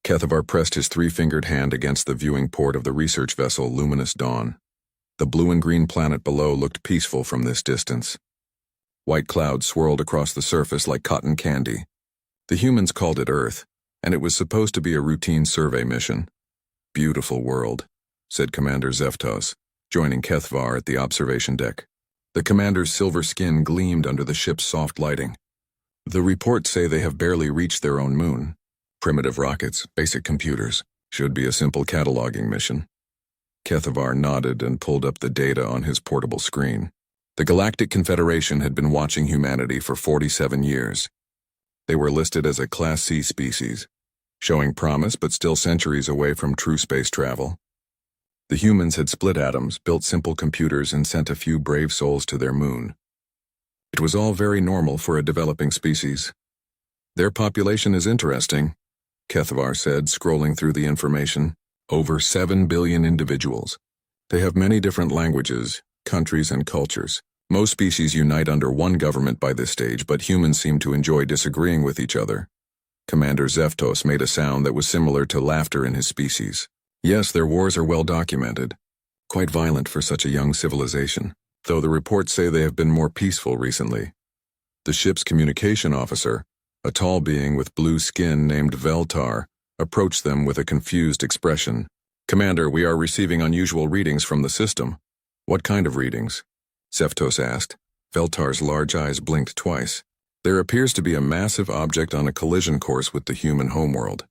Kethavar pressed his three-fingered hand against the viewing port of the research vessel Luminous Dawn. The blue and green planet below looked peaceful from this distance. White clouds swirled across the surface like cotton candy. The humans called it Earth, and it was supposed to be a routine survey mission. "Beautiful world," said Commander Zeftos, joining Kethavar at the observation deck. The commander's silver skin gleamed under the ship's soft lighting. "The reports say they have barely reached their own moon. Primitive rockets, basic computers. Should be a simple cataloging mission." Kethavar nodded and pulled up the data on his portable screen. The Galactic Confederation had been watching humanity for 47 years. They were listed as a Class C species, showing promise but still centuries away from true space travel. The humans had split atoms, built simple computers, and sent a few brave souls to their moon. It was all very normal for a developing species. "Their population is interesting," Kethavar said, scrolling through the information. "Over 7 billion individuals. They have many different languages, countries, and cultures. Most species unite under one government by this stage, but humans seem to enjoy disagreeing with each other." Commander Zeftos made a sound that was similar to laughter in his species. "Yes, their wars are well documented. Quite violent for such a young civilization, though the reports say they have been more peaceful recently." The ship's communication officer, a tall being with blue skin named Veltar, approached them with a confused expression. "Commander, we are receiving unusual readings from the system." "What kind of readings?" Zeftos asked. Veltar's large eyes blinked twice. "There appears to be a massive object on a collision course with the human homeworld.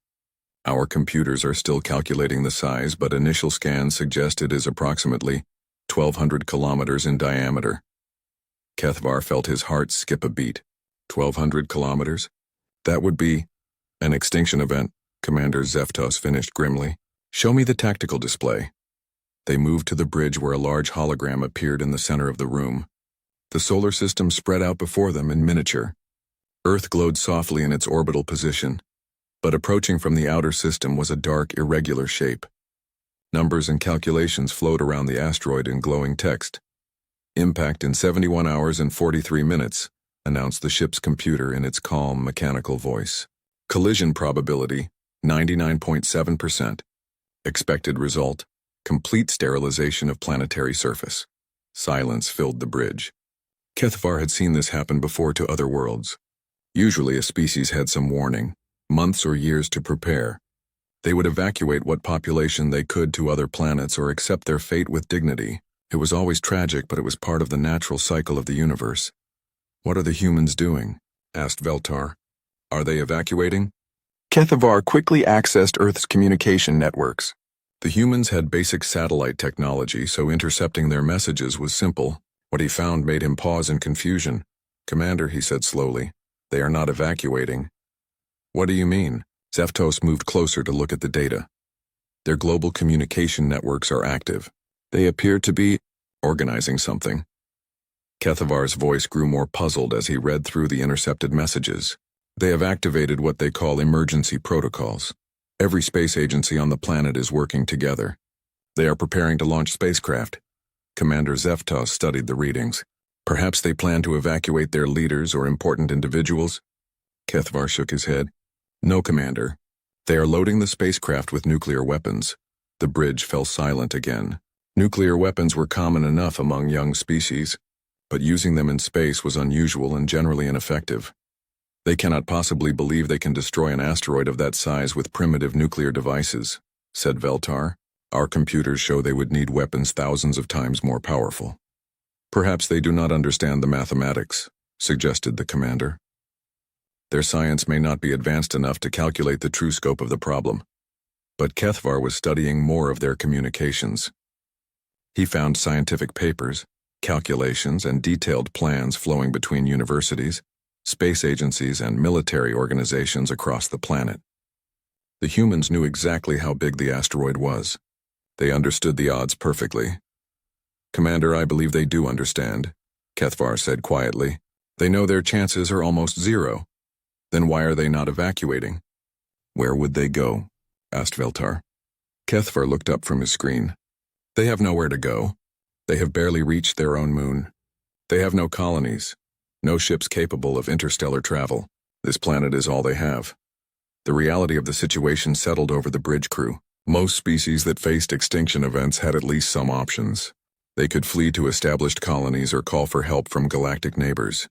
Our computers are still calculating the size, but initial scans suggest it is approximately 1,200 kilometers in diameter." Kethavar felt his heart skip a beat. 1,200 kilometers? That would be an extinction event, Commander Zeftos finished grimly. "Show me the tactical display." They moved to the bridge where a large hologram appeared in the center of the room. The solar system spread out before them in miniature. Earth glowed softly in its orbital position, but approaching from the outer system was a dark, irregular shape. Numbers and calculations flowed around the asteroid in glowing text. "Impact in 71 hours and 43 minutes, announced the ship's computer in its calm, mechanical voice. "Collision probability, 99.7%. Expected result, complete sterilization of planetary surface." Silence filled the bridge. Kethavar had seen this happen before to other worlds. Usually a species had some warning, months or years to prepare. They would evacuate what population they could to other planets or accept their fate with dignity. It was always tragic, but it was part of the natural cycle of the universe. "What are the humans doing?" asked Veltar. "Are they evacuating?" Kethavar quickly accessed Earth's communication networks. The humans had basic satellite technology, so intercepting their messages was simple. What he found made him pause in confusion. "Commander," he said slowly, "they are not evacuating." "What do you mean?" Zeftos moved closer to look at the data. "Their global communication networks are active. They appear to be organizing something." Kethavar's voice grew more puzzled as he read through the intercepted messages. "They have activated what they call emergency protocols. Every space agency on the planet is working together. They are preparing to launch spacecraft." Commander Zeftos studied the readings. "Perhaps they plan to evacuate their leaders or important individuals?" Kethavar shook his head. "No, Commander. They are loading the spacecraft with nuclear weapons." The bridge fell silent again. Nuclear weapons were common enough among young species, but using them in space was unusual and generally ineffective. "They cannot possibly believe they can destroy an asteroid of that size with primitive nuclear devices," said Veltar. "Our computers show they would need weapons thousands of times more powerful." "Perhaps they do not understand the mathematics," suggested the commander. "Their science may not be advanced enough to calculate the true scope of the problem." But Kethavar was studying more of their communications. He found scientific papers, calculations, and detailed plans flowing between universities, space agencies, and military organizations across the planet. The humans knew exactly how big the asteroid was. They understood the odds perfectly. "Commander, I believe they do understand," Kethavar said quietly. "They know their chances are almost zero. Then why are they not evacuating?" "Where would they go?" asked Veltar. Kethavar looked up from his screen. "They have nowhere to go. They have barely reached their own moon. They have no colonies, no ships capable of interstellar travel. This planet is all they have." The reality of the situation settled over the bridge crew. Most species that faced extinction events had at least some options. They could flee to established colonies or call for help from galactic neighbors.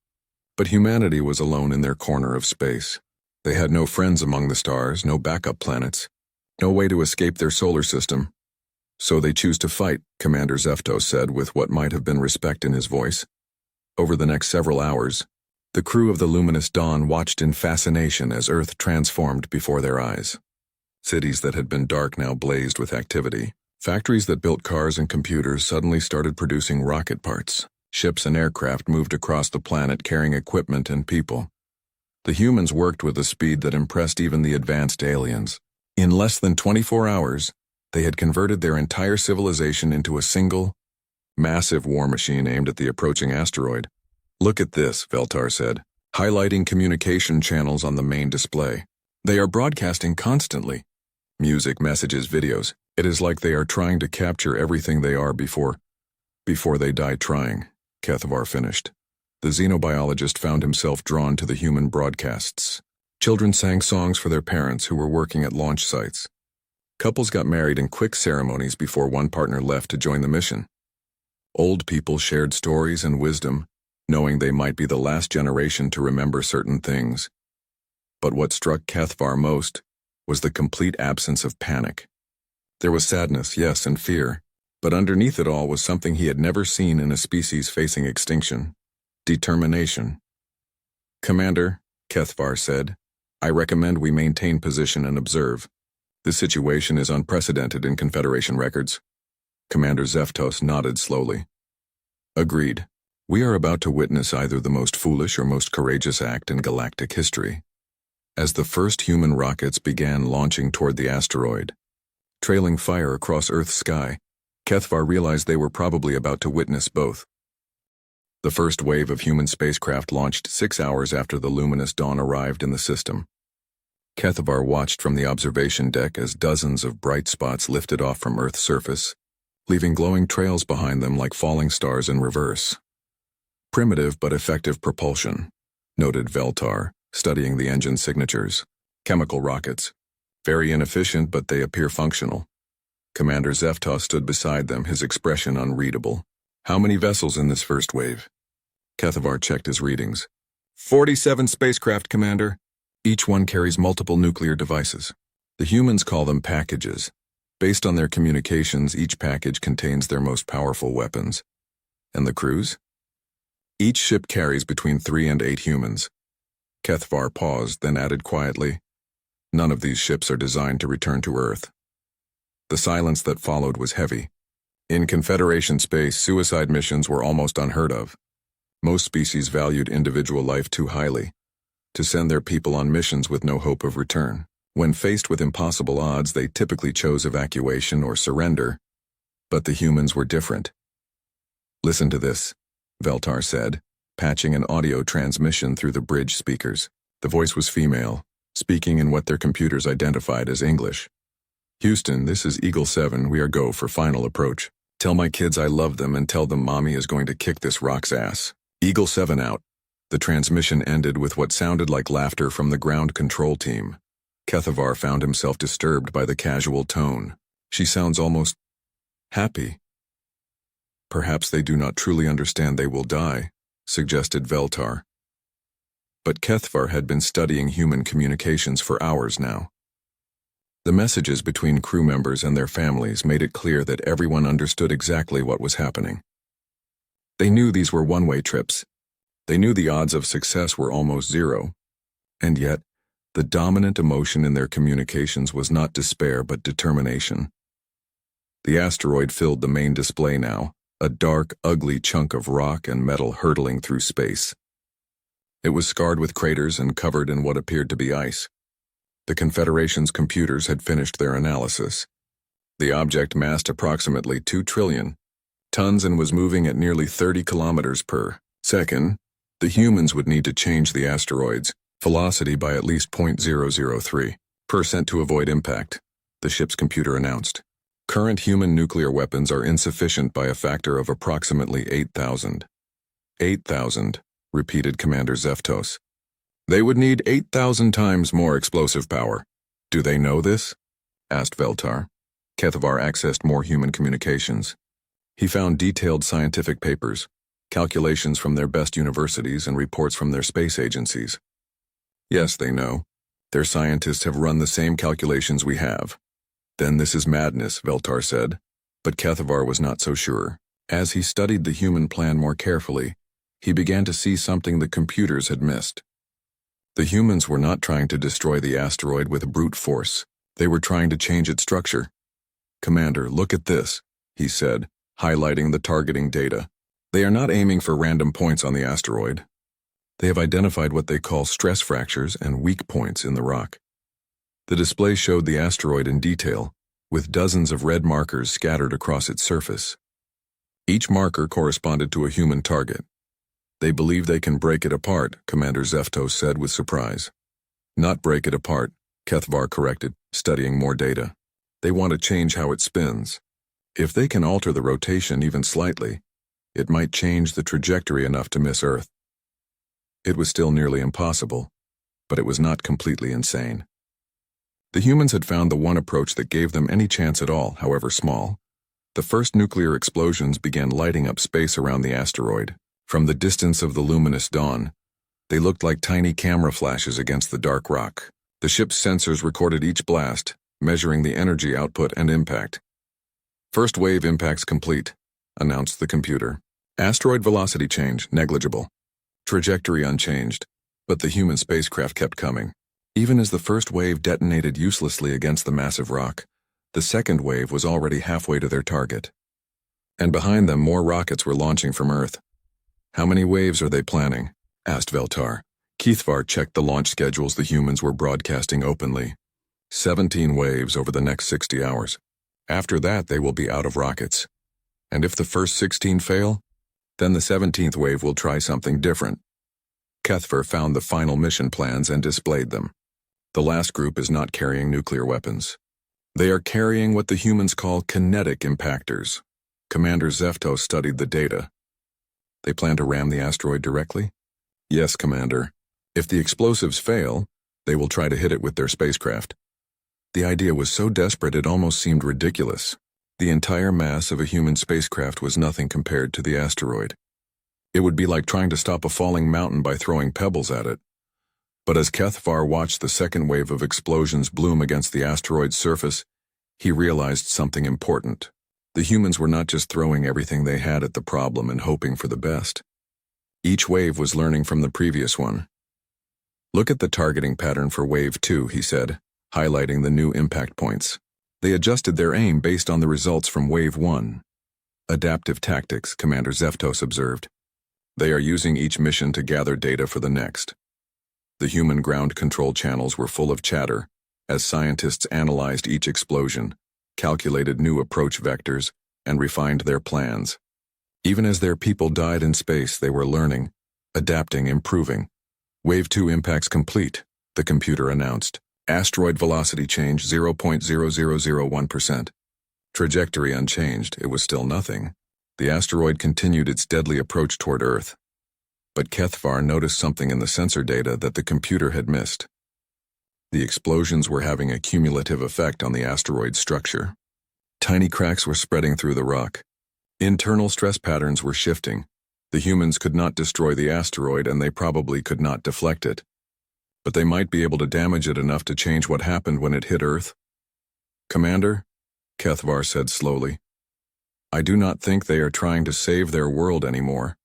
But humanity was alone in their corner of space. They had no friends among the stars, no backup planets, no way to escape their solar system. So they choose to fight, Commander Zeftos said with what might have been respect in his voice. Over the next several hours, the crew of the Luminous Dawn watched in fascination as Earth transformed before their eyes. Cities that had been dark now blazed with activity. Factories that built cars and computers suddenly started producing rocket parts. Ships and aircraft moved across the planet carrying equipment and people. The humans worked with a speed that impressed even the advanced aliens. In less than 24 hours, they had converted their entire civilization into a single, massive war machine aimed at the approaching asteroid. "Look at this," Veltar said, highlighting communication channels on the main display. "They are broadcasting constantly. Music, messages, videos. It is like they are trying to capture everything they are before they die trying," Kethavar finished. The xenobiologist found himself drawn to the human broadcasts. Children sang songs for their parents who were working at launch sites. Couples got married in quick ceremonies before one partner left to join the mission. Old people shared stories and wisdom, knowing they might be the last generation to remember certain things. But what struck Kethavar most was the complete absence of panic. There was sadness, yes, and fear, but underneath it all was something he had never seen in a species facing extinction: determination. "Commander," Kethavar said, "I recommend we maintain position and observe. This situation is unprecedented in Confederation records." Commander Zeftos nodded slowly. "Agreed. We are about to witness either the most foolish or most courageous act in galactic history." As the first human rockets began launching toward the asteroid, trailing fire across Earth's sky, Kethavar realized they were probably about to witness both. The first wave of human spacecraft launched 6 hours after the Luminous Dawn arrived in the system. Kethavar watched from the observation deck as dozens of bright spots lifted off from Earth's surface, leaving glowing trails behind them like falling stars in reverse. "Primitive but effective propulsion," noted Veltar, studying the engine signatures. "Chemical rockets. Very inefficient, but they appear functional." Commander Zeftos stood beside them, his expression unreadable. "How many vessels in this first wave?" Kethavar checked his readings. 47 spacecraft, Commander. Each one carries multiple nuclear devices. The humans call them packages. Based on their communications, each package contains their most powerful weapons. And the crews? Each ship carries between 3 and 8 humans. Kethavar paused, then added quietly, "None of these ships are designed to return to Earth." The silence that followed was heavy. In Confederation space, suicide missions were almost unheard of. Most species valued individual life too highly to send their people on missions with no hope of return. When faced with impossible odds, they typically chose evacuation or surrender, but the humans were different. "Listen to this," Veltar said, patching an audio transmission through the bridge speakers. The voice was female, speaking in what their computers identified as English. "Houston, this is Eagle 7. We are go for final approach. Tell my kids I love them and tell them Mommy is going to kick this rock's ass. Eagle 7 out." The transmission ended with what sounded like laughter from the ground control team. Kethavar found himself disturbed by the casual tone. "She sounds almost happy." "Perhaps they do not truly understand they will die," suggested Veltar. But Kethavar had been studying human communications for hours now. The messages between crew members and their families made it clear that everyone understood exactly what was happening. They knew these were one-way trips. They knew the odds of success were almost zero. And yet, the dominant emotion in their communications was not despair but determination. The asteroid filled the main display now, a dark, ugly chunk of rock and metal hurtling through space. It was scarred with craters and covered in what appeared to be ice. The Confederation's computers had finished their analysis. The object massed approximately 2 trillion tons and was moving at nearly 30 kilometers per second. The humans would need to change the asteroid's velocity by at least 0.003% to avoid impact, the ship's computer announced. Current human nuclear weapons are insufficient by a factor of approximately 8,000. 8,000, repeated Commander Zeftos. They would need 8,000 times more explosive power. Do they know this? Asked Veltar. Kethavar accessed more human communications. He found detailed scientific papers, calculations from their best universities, and reports from their space agencies. Yes, they know. Their scientists have run the same calculations we have. Then this is madness, Veltar said. But Kethavar was not so sure. As he studied the human plan more carefully, he began to see something the computers had missed. The humans were not trying to destroy the asteroid with brute force. They were trying to change its structure. Commander, look at this, he said, highlighting the targeting data. They are not aiming for random points on the asteroid. They have identified what they call stress fractures and weak points in the rock. The display showed the asteroid in detail, with dozens of red markers scattered across its surface. Each marker corresponded to a human target. They believe they can break it apart, Commander Zeftos said with surprise. Not break it apart, Kethavar corrected, studying more data. They want to change how it spins. If they can alter the rotation even slightly, it might change the trajectory enough to miss Earth. It was still nearly impossible, but it was not completely insane. The humans had found the one approach that gave them any chance at all, however small. The first nuclear explosions began lighting up space around the asteroid. From the distance of the luminous dawn, they looked like tiny camera flashes against the dark rock. The ship's sensors recorded each blast, measuring the energy output and impact. First wave impacts complete, announced the computer. Asteroid velocity change, negligible. Trajectory unchanged, but the human spacecraft kept coming. Even as the first wave detonated uselessly against the massive rock, the second wave was already halfway to their target. And behind them, more rockets were launching from Earth. How many waves are they planning? Asked Veltar. Kethavar checked the launch schedules the humans were broadcasting openly. 17 waves over the next 60 hours. After that, they will be out of rockets. And if the first 16 fail, then the 17th wave will try something different. Kethavar found the final mission plans and displayed them. The last group is not carrying nuclear weapons. They are carrying what the humans call kinetic impactors. Commander Zeftos studied the data. They plan to ram the asteroid directly? Yes, Commander. If the explosives fail, they will try to hit it with their spacecraft. The idea was so desperate it almost seemed ridiculous. The entire mass of a human spacecraft was nothing compared to the asteroid. It would be like trying to stop a falling mountain by throwing pebbles at it. But as Kethavar watched the second wave of explosions bloom against the asteroid's surface, he realized something important. The humans were not just throwing everything they had at the problem and hoping for the best. Each wave was learning from the previous one. Look at the targeting pattern for Wave 2, he said, highlighting the new impact points. They adjusted their aim based on the results from Wave 1. Adaptive tactics, Commander Zeftos observed. They are using each mission to gather data for the next. The human ground control channels were full of chatter as scientists analyzed each explosion, calculated new approach vectors, and refined their plans. Even as their people died in space, they were learning, adapting, improving. Wave 2 impacts complete, the computer announced. Asteroid velocity change 0.0001%. Trajectory unchanged, it was still nothing. The asteroid continued its deadly approach toward Earth. But Kethavar noticed something in the sensor data that the computer had missed. The explosions were having a cumulative effect on the asteroid's structure. Tiny cracks were spreading through the rock. Internal stress patterns were shifting. The humans could not destroy the asteroid and they probably could not deflect it. But they might be able to damage it enough to change what happened when it hit Earth. Commander, Kethavar said slowly, I do not think they are trying to save their world anymore.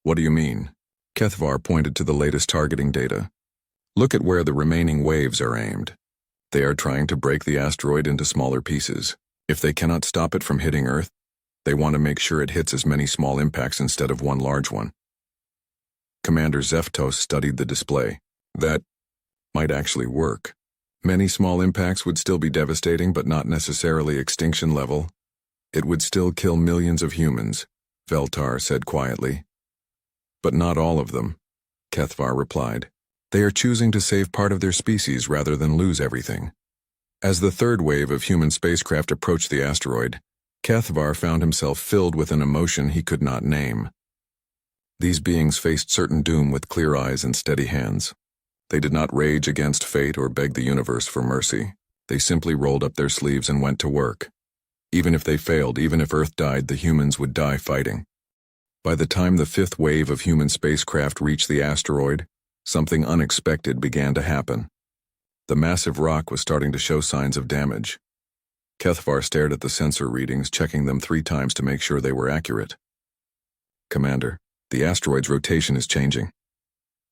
What do you mean? Kethavar pointed to the latest targeting data. Look at where the remaining waves are aimed. They are trying to break the asteroid into smaller pieces. If they cannot stop it from hitting Earth, they want to make sure it hits as many small impacts instead of one large one. Commander Zeftos studied the display. That might actually work. Many small impacts would still be devastating, but not necessarily extinction level. It would still kill millions of humans, Veltar said quietly. But not all of them, Kethavar replied. They are choosing to save part of their species rather than lose everything. As the third wave of human spacecraft approached the asteroid, Kethavar found himself filled with an emotion he could not name. These beings faced certain doom with clear eyes and steady hands. They did not rage against fate or beg the universe for mercy. They simply rolled up their sleeves and went to work. Even if they failed, even if Earth died, the humans would die fighting. By the time the fifth wave of human spacecraft reached the asteroid, something unexpected began to happen. The massive rock was starting to show signs of damage. Kethvar stared at the sensor readings, checking them 3 times to make sure they were accurate. "Commander, the asteroid's rotation is changing."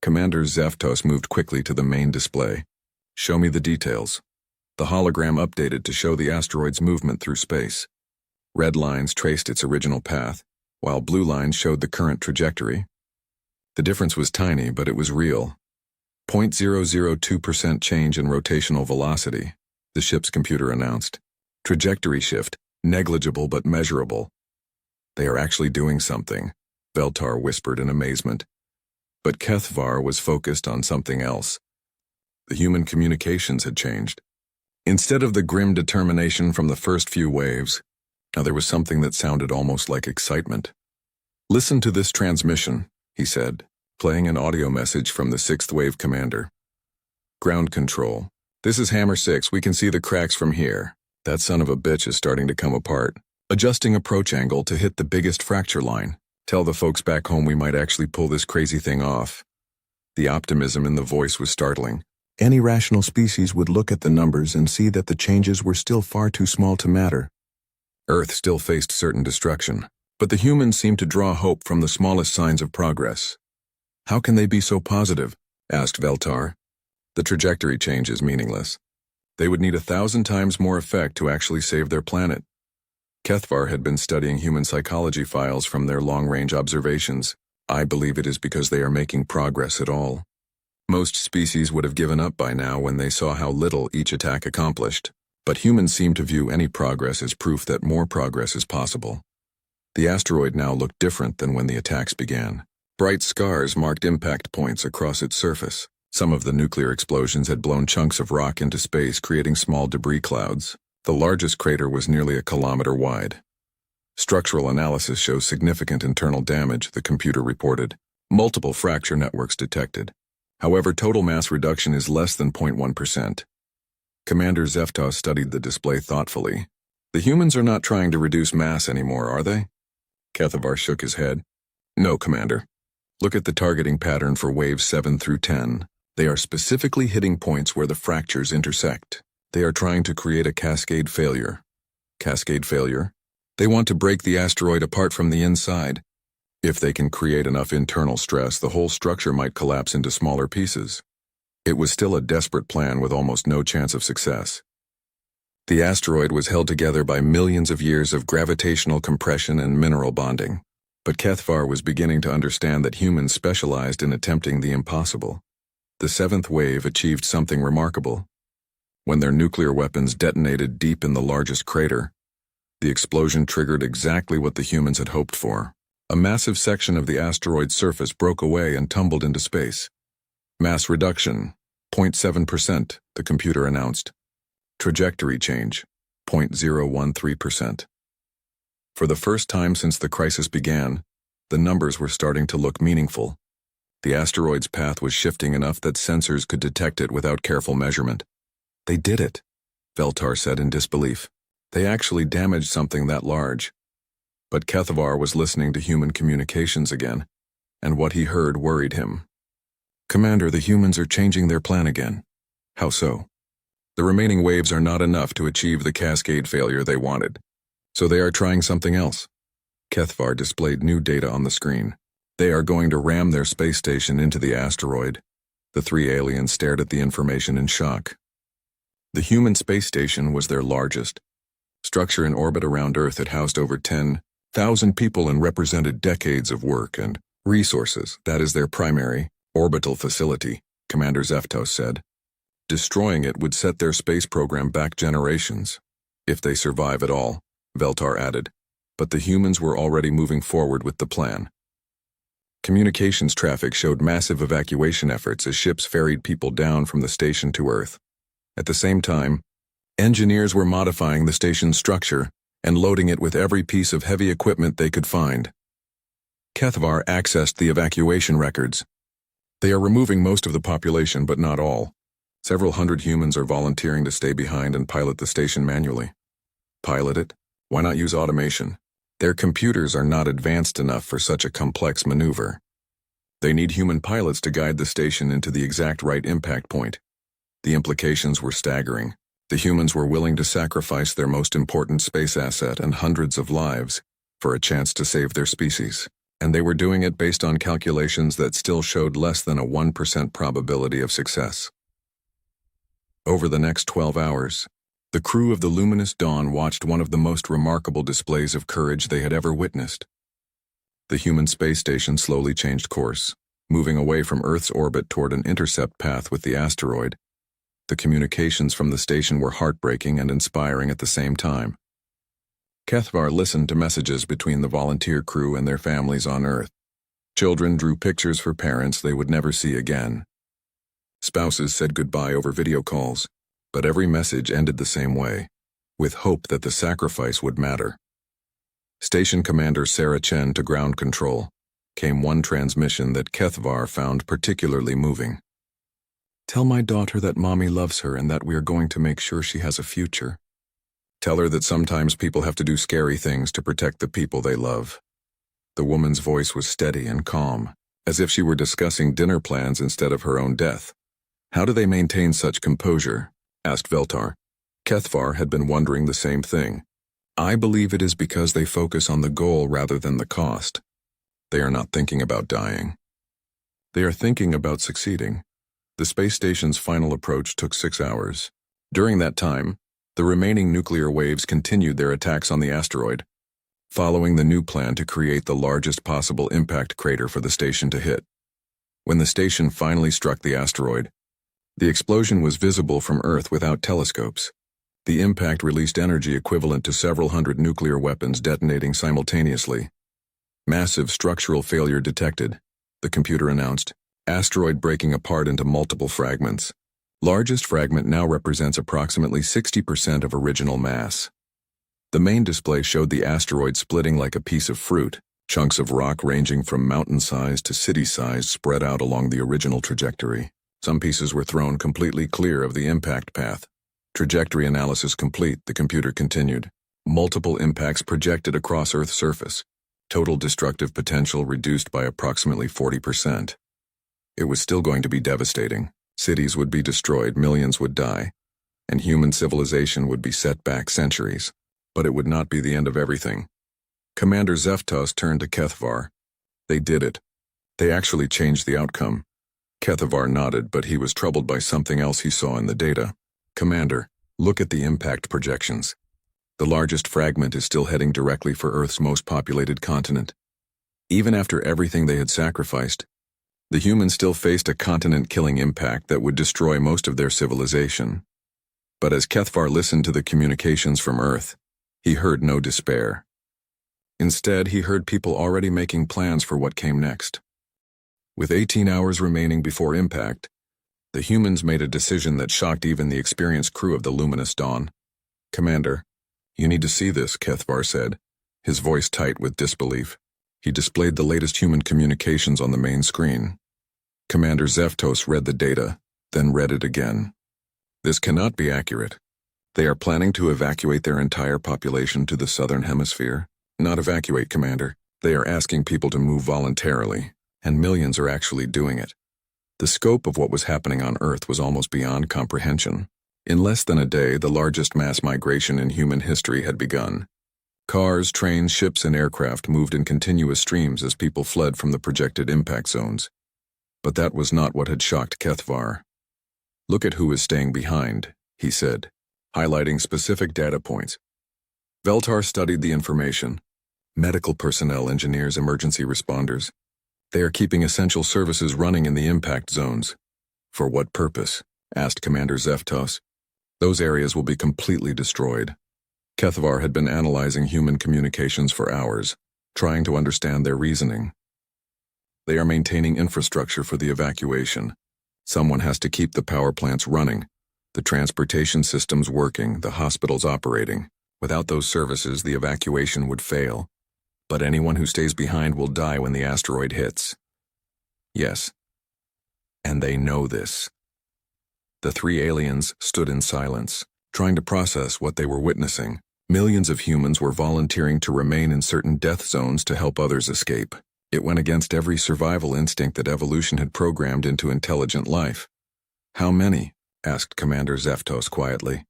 Commander Zeftos moved quickly to the main display. "Show me the details." The hologram updated to show the asteroid's movement through space. Red lines traced its original path, while blue lines showed the current trajectory. The difference was tiny, but it was real. 0.002% change in rotational velocity, the ship's computer announced. Trajectory shift, negligible but measurable. "They are actually doing something," Veltar whispered in amazement. But Kethvar was focused on something else. The human communications had changed. Instead of the grim determination from the first few waves, now there was something that sounded almost like excitement. "Listen to this transmission," he said, playing an audio message from the 6th wave commander. "Ground control. This is Hammer 6. We can see the cracks from here. That son of a bitch is starting to come apart. Adjusting approach angle to hit the biggest fracture line. Tell the folks back home we might actually pull this crazy thing off." The optimism in the voice was startling. Any rational species would look at the numbers and see that the changes were still far too small to matter. Earth still faced certain destruction, but the humans seemed to draw hope from the smallest signs of progress. "How can they be so positive?" asked Veltar. "The trajectory change is meaningless. They would need 1,000 times more effect to actually save their planet." Kethvar had been studying human psychology files from their long-range observations. "I believe it is because they are making progress at all. Most species would have given up by now when they saw how little each attack accomplished, but humans seem to view any progress as proof that more progress is possible." The asteroid now looked different than when the attacks began. Bright scars marked impact points across its surface. Some of the nuclear explosions had blown chunks of rock into space, creating small debris clouds. The largest crater was nearly 1 kilometer wide. "Structural analysis shows significant internal damage," the computer reported. "Multiple fracture networks detected. However, total mass reduction is less than 0.1%. Commander Zeftos studied the display thoughtfully. "The humans are not trying to reduce mass anymore, are they?" Kethvar shook his head. "No, Commander. Look at the targeting pattern for waves 7 through 10. They are specifically hitting points where the fractures intersect. They are trying to create a cascade failure." "Cascade failure?" "They want to break the asteroid apart from the inside. If they can create enough internal stress, the whole structure might collapse into smaller pieces." It was still a desperate plan with almost no chance of success. The asteroid was held together by millions of years of gravitational compression and mineral bonding. But Kethvar was beginning to understand that humans specialized in attempting the impossible. The 7th wave achieved something remarkable. When their nuclear weapons detonated deep in the largest crater, the explosion triggered exactly what the humans had hoped for. A massive section of the asteroid's surface broke away and tumbled into space. "Mass reduction, 0.7%, the computer announced. Trajectory change, 0.013%. For the first time since the crisis began, the numbers were starting to look meaningful. The asteroid's path was shifting enough that sensors could detect it without careful measurement. "They did it," Veltar said in disbelief. "They actually damaged something that large." But Kethvar was listening to human communications again, and what he heard worried him. "Commander, the humans are changing their plan again." "How so?" "The remaining waves are not enough to achieve the cascade failure they wanted, so they are trying something else." Kethvar displayed new data on the screen. "They are going to ram their space station into the asteroid." The 3 aliens stared at the information in shock. The human space station was their largest. Structure in orbit around Earth had housed over 10,000 people and represented decades of work and resources. "That is their primary orbital facility," Commander Zeftos said. "Destroying it would set their space program back generations. If they survive at all," Veltar added. But the humans were already moving forward with the plan. Communications traffic showed massive evacuation efforts as ships ferried people down from the station to Earth. At the same time, engineers were modifying the station's structure and loading it with every piece of heavy equipment they could find. Kethvar accessed the evacuation records. They are removing most of the population, but not all. Several hundred humans are volunteering to stay behind and pilot the station manually. Pilot it? Why not use automation? Their computers are not advanced enough for such a complex maneuver. They need human pilots to guide the station into the exact right impact point. The implications were staggering. The humans were willing to sacrifice their most important space asset and hundreds of lives for a chance to save their species. And they were doing it based on calculations that still showed less than a 1% probability of success. Over the next 12 hours, the crew of the Luminous Dawn watched one of the most remarkable displays of courage they had ever witnessed. The human space station slowly changed course, moving away from Earth's orbit toward an intercept path with the asteroid. The communications from the station were heartbreaking and inspiring at the same time. Kethvar listened to messages between the volunteer crew and their families on Earth. Children drew pictures for parents they would never see again. Spouses said goodbye over video calls, but every message ended the same way, with hope that the sacrifice would matter. Station Commander Sarah Chen to ground control came one transmission that Kethvar found particularly moving. "Tell my daughter that Mommy loves her and that we are going to make sure she has a future. Tell her that sometimes people have to do scary things to protect the people they love." The woman's voice was steady and calm, as if she were discussing dinner plans instead of her own death. "How do they maintain such composure?" asked Veltar. Kethvar had been wondering the same thing. "I believe it is because they focus on the goal rather than the cost. They are not thinking about dying. They are thinking about succeeding." The space station's final approach took 6 hours. During that time, the remaining nuclear waves continued their attacks on the asteroid, following the new plan to create the largest possible impact crater for the station to hit. When the station finally struck the asteroid, the explosion was visible from Earth without telescopes. The impact released energy equivalent to several hundred nuclear weapons detonating simultaneously. "Massive structural failure detected," the computer announced. "Asteroid breaking apart into multiple fragments. Largest fragment now represents approximately 60% of original mass." The main display showed the asteroid splitting like a piece of fruit, chunks of rock ranging from mountain size to city size spread out along the original trajectory. Some pieces were thrown completely clear of the impact path. "Trajectory analysis complete," the computer continued. "Multiple impacts projected across Earth's surface. Total destructive potential reduced by approximately 40%. It was still going to be devastating. Cities would be destroyed, millions would die, and human civilization would be set back centuries. But it would not be the end of everything. Commander Zeftos turned to Kethvar. "They did it. They actually changed the outcome." Kethvar nodded, but he was troubled by something else he saw in the data. "Commander, look at the impact projections. The largest fragment is still heading directly for Earth's most populated continent. Even after everything they had sacrificed, the humans still faced a continent-killing impact that would destroy most of their civilization." But as Kethvar listened to the communications from Earth, he heard no despair. Instead, he heard people already making plans for what came next. With 18 hours remaining before impact, the humans made a decision that shocked even the experienced crew of the Luminous Dawn. "Commander, you need to see this," Kethvar said, his voice tight with disbelief. He displayed the latest human communications on the main screen. Commander Zeftos read the data, then read it again. "This cannot be accurate. They are planning to evacuate their entire population to the southern hemisphere." "Not evacuate, Commander. They are asking people to move voluntarily, and millions are actually doing it." The scope of what was happening on Earth was almost beyond comprehension. In less than a day, the largest mass migration in human history had begun. Cars, trains, ships, and aircraft moved in continuous streams as people fled from the projected impact zones. But that was not what had shocked Kethvar. "Look at who is staying behind," he said, highlighting specific data points. Veltar studied the information. Medical personnel, engineers, emergency responders. They are keeping essential services running in the impact zones. "For what purpose?" asked Commander Zeftos. "Those areas will be completely destroyed." Kethvar had been analyzing human communications for hours, trying to understand their reasoning. "They are maintaining infrastructure for the evacuation. Someone has to keep the power plants running, the transportation systems working, the hospitals operating. Without those services, the evacuation would fail. But anyone who stays behind will die when the asteroid hits." "Yes. And they know this. The three aliens stood in silence, trying to process what they were witnessing. Millions of humans were volunteering to remain in certain death zones to help others escape. It went against every survival instinct that evolution had programmed into intelligent life. "How many?" asked Commander Zeftos quietly.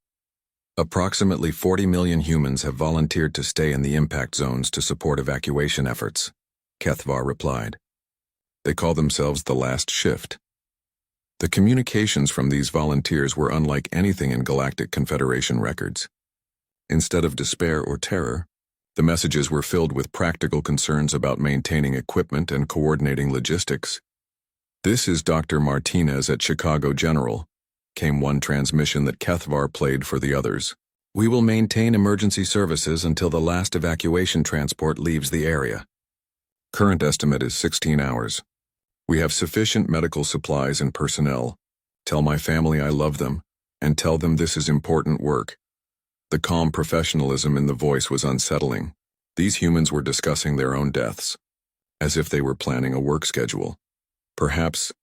"Approximately 40 million humans have volunteered to stay in the impact zones to support evacuation efforts," Kethvar replied. "They call themselves the Last Shift." The communications from these volunteers were unlike anything in Galactic Confederation records. Instead of despair or terror, the messages were filled with practical concerns about maintaining equipment and coordinating logistics. "This is Dr. Martinez at Chicago General," came one transmission that Kethvar played for the others. "We will maintain emergency services until the last evacuation transport leaves the area. Current estimate is 16 hours. We have sufficient medical supplies and personnel. Tell my family I love them, and tell them this is important work." The calm professionalism in the voice was unsettling. These humans were discussing their own deaths, as if they were planning a work schedule. "Perhaps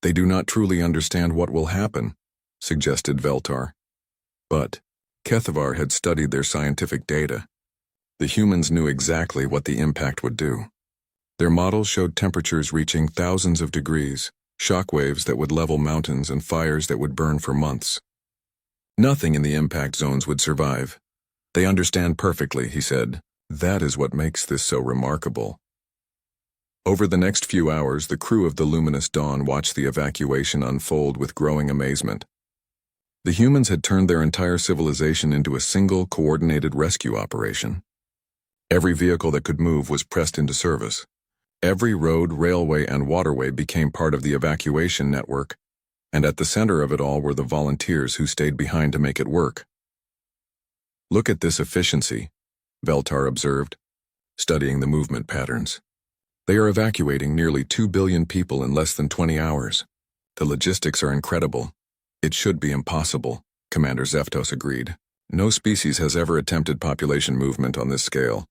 they do not truly understand what will happen," suggested Veltar. But Kethvar had studied their scientific data. The humans knew exactly what the impact would do. Their models showed temperatures reaching thousands of degrees, shockwaves that would level mountains, and fires that would burn for months. "Nothing in the impact zones would survive. They understand perfectly," he said. "That is what makes this so remarkable." Over the next few hours, the crew of the Luminous Dawn watched the evacuation unfold with growing amazement. The humans had turned their entire civilization into a single, coordinated rescue operation. Every vehicle that could move was pressed into service. Every road, railway, and waterway became part of the evacuation network, and at the center of it all were the volunteers who stayed behind to make it work. "Look at this efficiency," Veltar observed, studying the movement patterns. "They are evacuating nearly 2 billion people in less than 20 hours. The logistics are incredible." "It should be impossible," Commander Zeftos agreed. "No species has ever attempted population movement on this scale."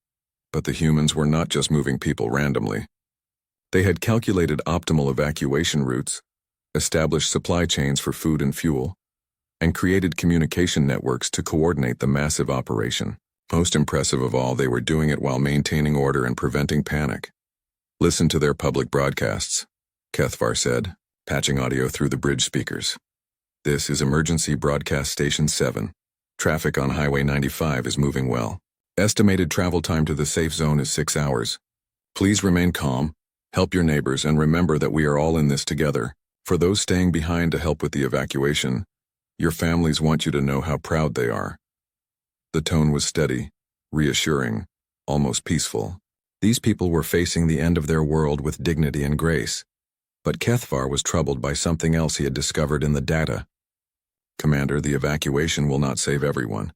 But the humans were not just moving people randomly. They had calculated optimal evacuation routes, established supply chains for food and fuel, and created communication networks to coordinate the massive operation. Most impressive of all, they were doing it while maintaining order and preventing panic. "Listen to their public broadcasts," Kethvar said, patching audio through the bridge speakers. "This is Emergency Broadcast Station 7. Traffic on Highway 95 is moving well. Estimated travel time to the safe zone is 6 hours. Please remain calm, help your neighbors, and remember that we are all in this together. For those staying behind to help with the evacuation, your families want you to know how proud they are." The tone was steady, reassuring, almost peaceful. These people were facing the end of their world with dignity and grace. But Kethvar was troubled by something else he had discovered in the data. "Commander, the evacuation will not save everyone.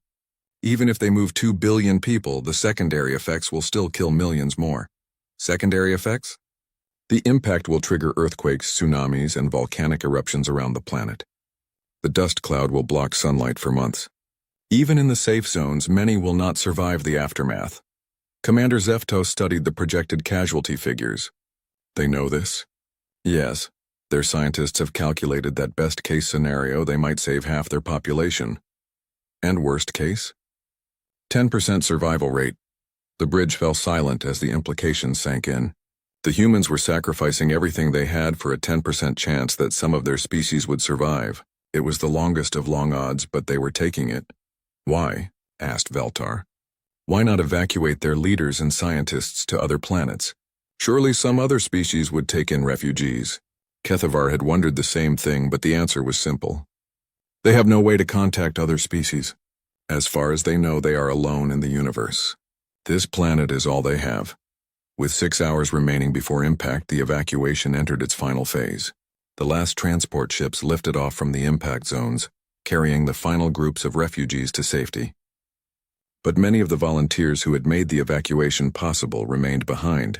Even if they move 2 billion people, the secondary effects will still kill millions more." "Secondary effects?" "The impact will trigger earthquakes, tsunamis, and volcanic eruptions around the planet. The dust cloud will block sunlight for months. Even in the safe zones, many will not survive the aftermath." Commander Zeftos studied the projected casualty figures. "They know this?" "Yes. Their scientists have calculated that best-case scenario they might save half their population." "And worst case?" 10% survival rate." The bridge fell silent as the implications sank in. The humans were sacrificing everything they had for a 10% chance that some of their species would survive. It was the longest of long odds, but they were taking it. "Why?" asked Veltar. "Why not evacuate their leaders and scientists to other planets? Surely some other species would take in refugees." Kethvar had wondered the same thing, but the answer was simple. "They have no way to contact other species. As far as they know, they are alone in the universe. This planet is all they have." With 6 hours remaining before impact, the evacuation entered its final phase. The last transport ships lifted off from the impact zones, carrying the final groups of refugees to safety. But many of the volunteers who had made the evacuation possible remained behind.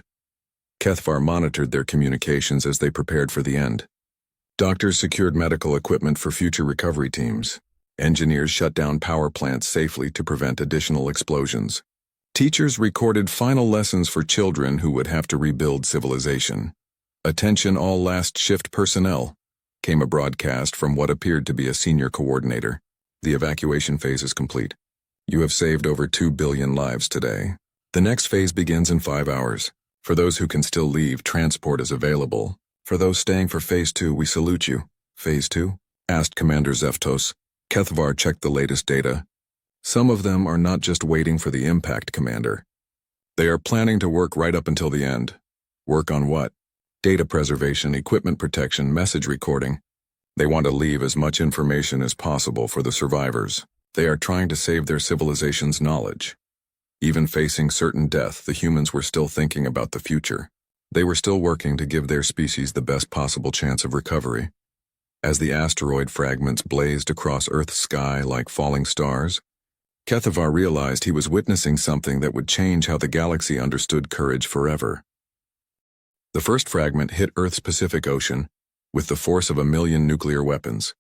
Kethvar monitored their communications as they prepared for the end. Doctors secured medical equipment for future recovery teams. Engineers shut down power plants safely to prevent additional explosions. Teachers recorded final lessons for children who would have to rebuild civilization. "Attention all last shift personnel. came a broadcast from what appeared to be a senior coordinator. The evacuation phase is complete. You have saved over 2 billion lives today. The next phase begins in 5 hours. For those who can still leave, transport is available. For those staying for Phase 2, we salute you. Phase 2? Asked Commander Zeftos. Kethvar checked the latest data. Some of them are not just waiting for the impact, Commander. They are planning to work right up until the end. Work on what? Data preservation, equipment protection, message recording. They want to leave as much information as possible for the survivors. They are trying to save their civilization's knowledge. Even facing certain death, the humans were still thinking about the future. They were still working to give their species the best possible chance of recovery. As the asteroid fragments blazed across Earth's sky like falling stars, Kethvar realized he was witnessing something that would change how the galaxy understood courage forever. The first fragment hit Earth's Pacific Ocean with the force of 1 million nuclear weapons.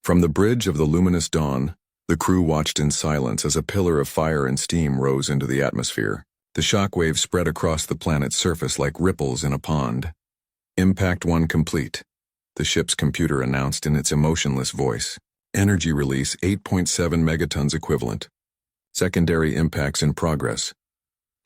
From the bridge of the luminous dawn, the crew watched in silence as a pillar of fire and steam rose into the atmosphere. The shock waves spread across the planet's surface like ripples in a pond. Impact 1 complete, the ship's computer announced in its emotionless voice. Energy release 8.7 megatons equivalent. Secondary impacts in progress.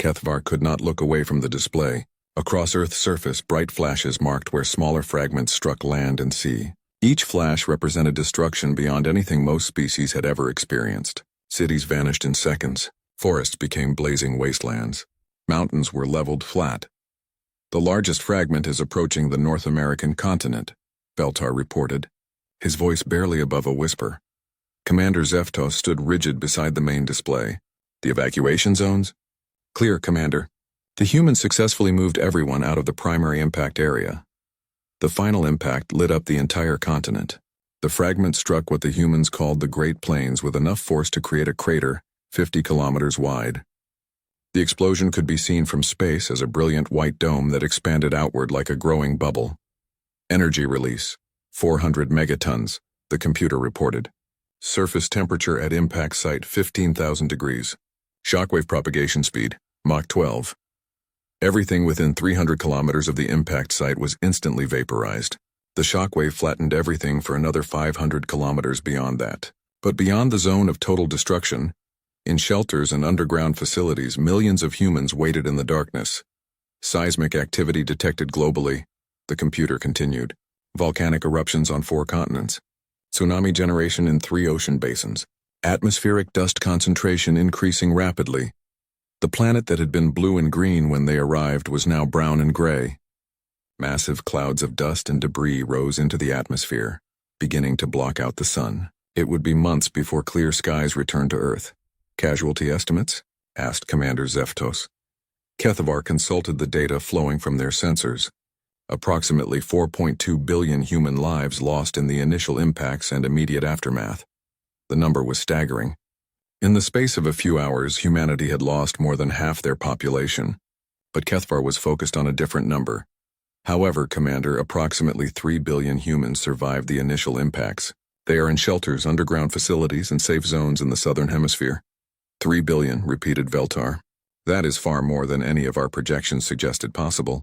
Kethvar could not look away from the display. Across Earth's surface, bright flashes marked where smaller fragments struck land and sea. Each flash represented destruction beyond anything most species had ever experienced. Cities vanished in seconds. Forests became blazing wastelands. Mountains were leveled flat. The largest fragment is approaching the North American continent, Beltar reported, his voice barely above a whisper. Commander Zeftos stood rigid beside the main display. The evacuation zones? Clear, Commander. The humans successfully moved everyone out of the primary impact area. The final impact lit up the entire continent. The fragment struck what the humans called the Great Plains with enough force to create a crater 50 kilometers wide. The explosion could be seen from space as a brilliant white dome that expanded outward like a growing bubble. Energy release 400 megatons, the computer reported. Surface temperature at impact site 15,000 degrees. Shockwave propagation speed, Mach 12. Everything within 300 kilometers of the impact site was instantly vaporized. The shockwave flattened everything for another 500 kilometers beyond that. But beyond the zone of total destruction, in shelters and underground facilities, millions of humans waited in the darkness. Seismic activity detected globally, the computer continued. Volcanic eruptions on 4 continents. Tsunami generation in 3 ocean basins. Atmospheric dust concentration increasing rapidly. The planet that had been blue and green when they arrived was now brown and gray. Massive clouds of dust and debris rose into the atmosphere, beginning to block out the sun. It would be months before clear skies returned to Earth. Casualty estimates? Asked Commander Zeftos. Kethvar consulted the data flowing from their sensors. Approximately 4.2 billion human lives lost in the initial impacts and immediate aftermath. The number was staggering. In the space of a few hours, humanity had lost more than half their population. But Kethvar was focused on a different number. However, Commander, approximately 3 billion humans survived the initial impacts. They are in shelters, underground facilities, and safe zones in the southern hemisphere. 3 billion, repeated Veltar. That is far more than any of our projections suggested possible.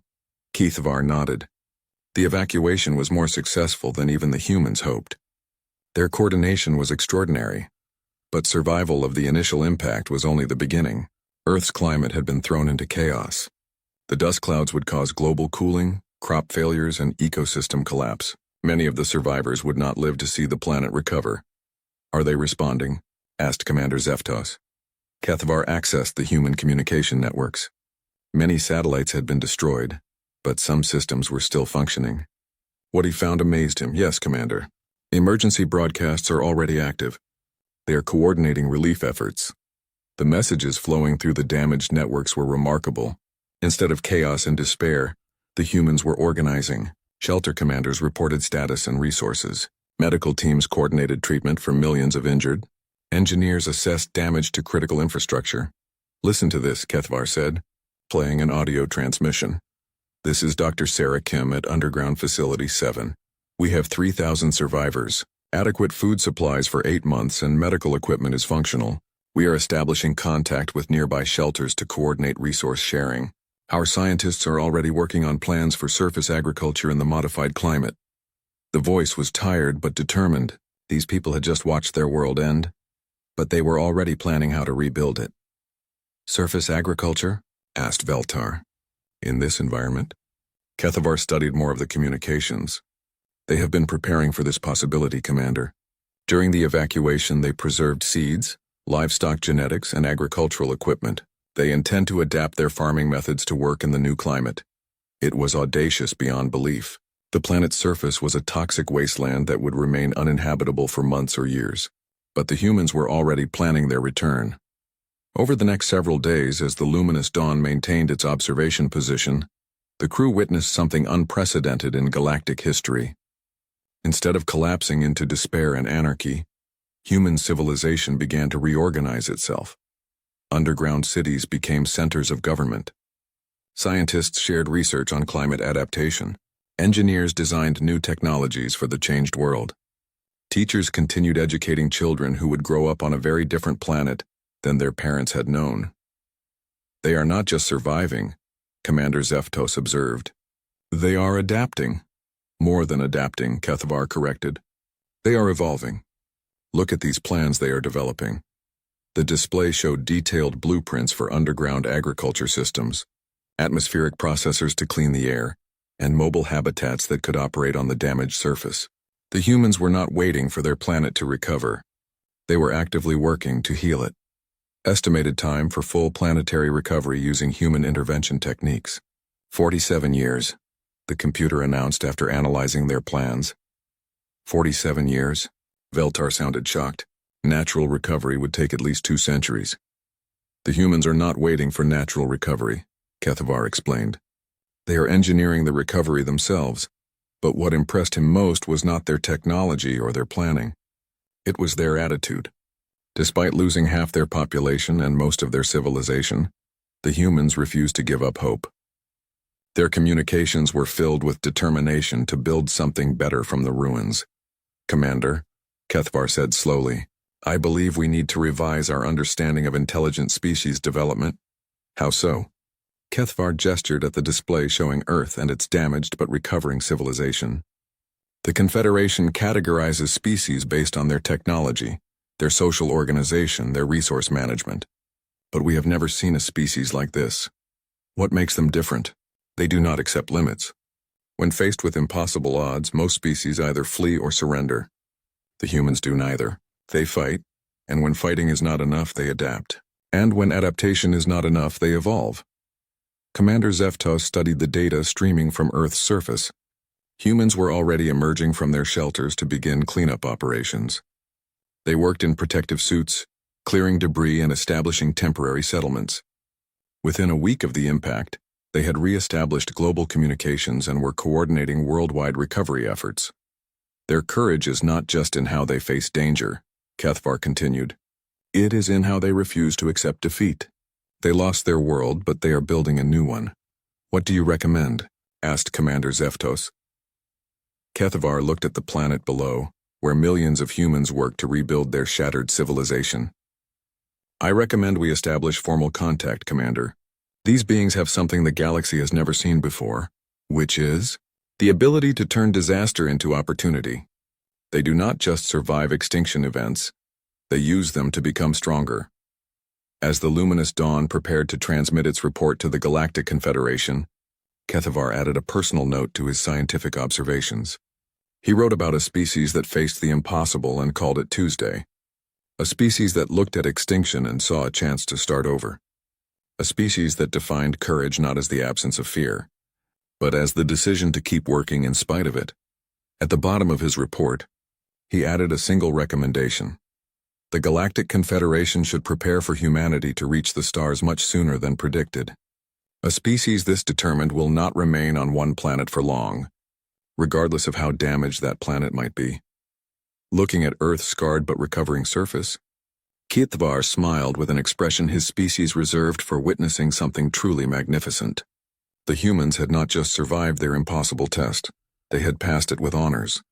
Kethvar nodded. The evacuation was more successful than even the humans hoped. Their coordination was extraordinary. But survival of the initial impact was only the beginning. Earth's climate had been thrown into chaos. The dust clouds would cause global cooling, crop failures, and ecosystem collapse. Many of the survivors would not live to see the planet recover. Are they responding? Asked Commander Zeftos. Kethvar accessed the human communication networks. Many satellites had been destroyed, but some systems were still functioning. What he found amazed him. Yes, Commander. Emergency broadcasts are already active. They are coordinating relief efforts. The messages flowing through the damaged networks were remarkable. Instead of chaos and despair, the humans were organizing. Shelter commanders reported status and resources. Medical teams coordinated treatment for millions of injured. Engineers assessed damage to critical infrastructure. Listen to this, Kethvar said, playing an audio transmission. This is Dr. Sarah Kim at Underground Facility 7. We have 3,000 survivors. Adequate food supplies for 8 months and medical equipment is functional. We are establishing contact with nearby shelters to coordinate resource sharing. Our scientists are already working on plans for surface agriculture in the modified climate. The voice was tired but determined. These people had just watched their world end, but they were already planning how to rebuild it. Surface agriculture? Asked Veltar. In this environment? Kethavar studied more of the communications. They have been preparing for this possibility, Commander. During the evacuation, they preserved seeds, livestock genetics, and agricultural equipment. They intend to adapt their farming methods to work in the new climate. It was audacious beyond belief. The planet's surface was a toxic wasteland that would remain uninhabitable for months or years. But the humans were already planning their return. Over the next several days, as the luminous dawn maintained its observation position, the crew witnessed something unprecedented in galactic history. Instead of collapsing into despair and anarchy, human civilization began to reorganize itself. Underground cities became centers of government. Scientists shared research on climate adaptation. Engineers designed new technologies for the changed world. Teachers continued educating children who would grow up on a very different planet than their parents had known. They are not just surviving, Commander Zeftos observed. They are adapting. More than adapting, Kethavar corrected. They are evolving. Look at these plans they are developing. The display showed detailed blueprints for underground agriculture systems, atmospheric processors to clean the air, and mobile habitats that could operate on the damaged surface. The humans were not waiting for their planet to recover. They were actively working to heal it. Estimated time for full planetary recovery using human intervention techniques. 47 years, the computer announced after analyzing their plans. 47 years? Veltar sounded shocked. Natural recovery would take at least 2 centuries. The humans are not waiting for natural recovery, Kethavar explained. They are engineering the recovery themselves, but what impressed him most was not their technology or their planning. It was their attitude. Despite losing half their population and most of their civilization, the humans refused to give up hope. Their communications were filled with determination to build something better from the ruins. Commander, Kethavar said slowly, I believe we need to revise our understanding of intelligent species development. How so? Kethavar gestured at the display showing Earth and its damaged but recovering civilization. The Confederation categorizes species based on their technology, their social organization, their resource management. But we have never seen a species like this. What makes them different? They do not accept limits. When faced with impossible odds, most species either flee or surrender. The humans do neither. They fight, and when fighting is not enough, they adapt. And when adaptation is not enough, they evolve. Commander Zeftos studied the data streaming from Earth's surface. Humans were already emerging from their shelters to begin cleanup operations. They worked in protective suits, clearing debris and establishing temporary settlements. Within a week of the impact, they had re-established global communications and were coordinating worldwide recovery efforts. Their courage is not just in how they face danger, Kethavar continued. It is in how they refuse to accept defeat. They lost their world, but they are building a new one. What do you recommend? Asked Commander Zeftos. Kethavar looked at the planet below, where millions of humans work to rebuild their shattered civilization. I recommend we establish formal contact, Commander. These beings have something the galaxy has never seen before, which is the ability to turn disaster into opportunity. They do not just survive extinction events, they use them to become stronger. As the luminous dawn prepared to transmit its report to the Galactic Confederation, Kethavar added a personal note to his scientific observations. He wrote about a species that faced the impossible and called it Tuesday. A species that looked at extinction and saw a chance to start over. A species that defined courage not as the absence of fear, but as the decision to keep working in spite of it. At the bottom of his report, he added a single recommendation. The Galactic Confederation should prepare for humanity to reach the stars much sooner than predicted. A species this determined will not remain on one planet for long, regardless of how damaged that planet might be. Looking at Earth's scarred but recovering surface, Kethavar smiled with an expression his species reserved for witnessing something truly magnificent. The humans had not just survived their impossible test, they had passed it with honors.